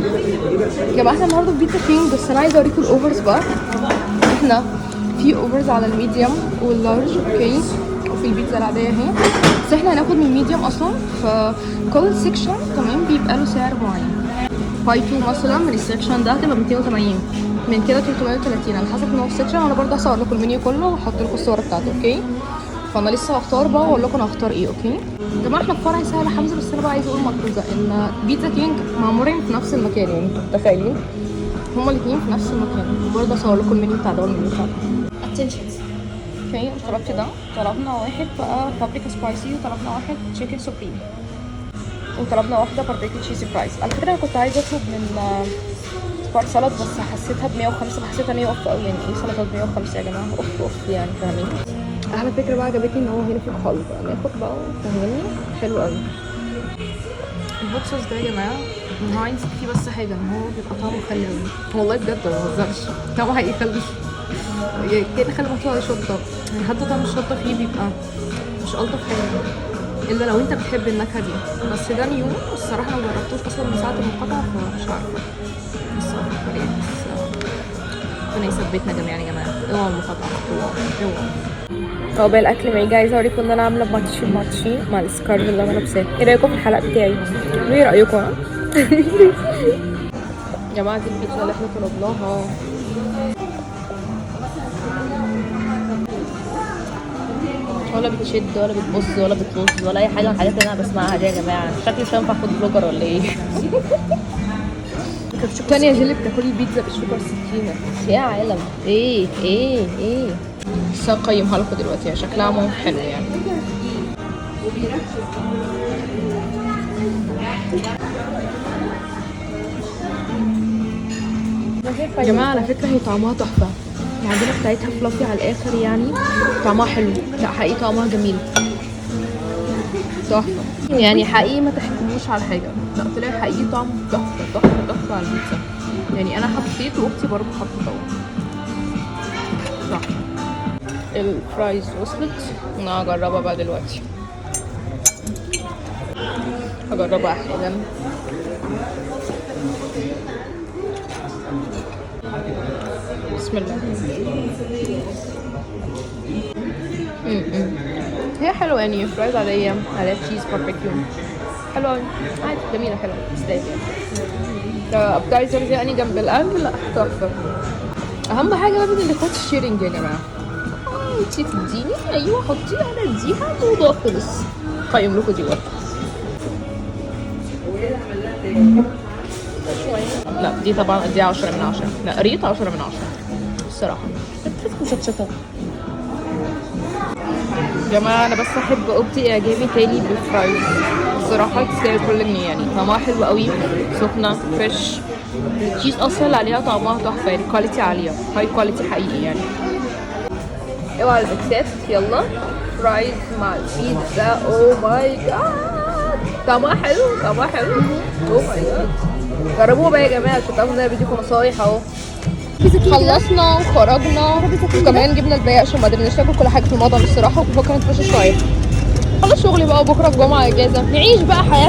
يا جماعه احنا النهارده في بيتزا كينج، بس انا عايزه اوريكم الاوفرز بقى. احنا في اوفرز على الميديوم واللارج، اوكي، وفي البيتزا العاديه اهي، بس احنا هناخد من الميديوم اصلا. فكل سيكشن تمام بيبقى له سعر معين. باي 2 مثلا من السيكشن ده هتبقى 280، من كده 330 على حسب نوع السيكشن. وانا برضه هصور لكم المنيو كله وهحط لكم الصور بتاعته، اوكي. فانا لسه هختار بقى واقول لكم انا هختار ايه، اوكي يا جماعه. احنا في فرع سهل حمزه، بس انا بقى عايزه اقول ملحوظه ان بيتزا كينج معمورين في نفس المكان، يعني انتوا متخيلين هما الاثنين في نفس المكان. برضه اصور لكم المنيو بتاع ده والمنيو بتاع ده. اتنشنز اوكي. طلبت ده، طلبنا واحد بقى بابريكا سبايسي، وطلبنا واحد تشيكن سوبريم، وطلبنا واحده باربيكيو تشيزي فرايز. على فكره انا كنت عايزه اطلب من سبارك سالاد، بس حسيتها ب 105، حسيتها 100 اوف قوي. يعني ايه سلطات 105 يا جماعه؟ اوف يعني، فاهمين؟ احلى فكره بقى عجبتني ان هو هنا في الخلط بقى ناخد بقى، فاهميني؟ حلو قوي. الهوت صوص ده يا جماعه من هاينز فيه بس حاجه ان هو بيبقى طعمه خل قوي، والله بجد ما بهزرش، طعمه هيخلي يعني كده خلي محطوط عليه شطه، يعني حتى طعم الشطه فيه بيبقى مش الطف حاجه الا لو انت بتحب النكهه دي. بس ده نيو الصراحه، ما جربتوش اصلا من ساعه المقاطعه، فمش عارفه بس افكر يعني. بس ربنا يثبتنا جميعا يا جماعه. اوعوا المقاطعه، اوعوا. باقي الاكل معي. عايزه اوريكم ان انا عامله ماتشي مع السكارف اللي انا لابساه. ايه رايكم في الحلقه بتاعي؟ وايه رايكم؟ ها يا جماعه دي البيتزا اللي احنا طلبناها. ولا بتشد ولا بتبص ولا بتطوز ولا اي حاجه من الحاجات اللي انا بسمعها دي يا جماعه. شكلي مش هينفع فود بلوجر ولا ايه؟ تانية جيلي بتاكلي البيتزا بالشوكه والسكينه يا عالم. ايه بس هقيمها لكم دلوقتي، شكلها مو حلو يعني. يا جماعه على فكره هي طعمها تحفه، العجينه بتاعتها فلافي على الاخر يعني، طعمها حلو. لا حقيقي طعمها جميل تحفه يعني، حقيقي ما تحكموش على حاجه. لا طلع حقيقي طعم تحفه على البيتزا يعني. انا حطيت واختي برضه حطت تحفه. الفرايز وصلت، انا هجربها بقى دلوقتي، هجربها حالا. بسم الله. هي حلوه يعني، فرايز عاديه عليها تشيز باربيكيو، حلوه عادي، جميله حلوه تستاهل يعني. ابتايزر يعني جنب الاكل، لا تحفه. اهم حاجه لازم الكوت شيرنج يا جماعه. انتي تديني، ايوه حطي انا اديها، الموضوع خلص. قيم لكم دي برضه. لا دي طبعا اديها 10 من 10. لا ريت 10 من 10 الصراحه. مشطشطه يا جماعه. انا بس احب ابدي اعجابي تاني بالفرايز الصراحه، تستاهل كل جنيه يعني. طعمها حلو قوي، سخنه فريش، التشيز اصلا اللي عليها طعمها تحفه يعني، كواليتي عاليه، هاي كواليتي حقيقي يعني. اوعى الميكسات، يلا فرايز مع البيتزا. او ماي جاد طعمها حلو، طعمها حلو. او ماي جاد جربوها بقى يا جماعه، عشان تعرفوا ان انا بديكم نصايح اهو. خلصنا وخرجنا وكمان جبنا الباقي عشان ما قدرناش ناكل كل حاجه في المطعم الصراحه، وبفكر نتمشى شويه. خلص شغلي بقى، وبكره الجمعه اجازه، نعيش بقى حياه.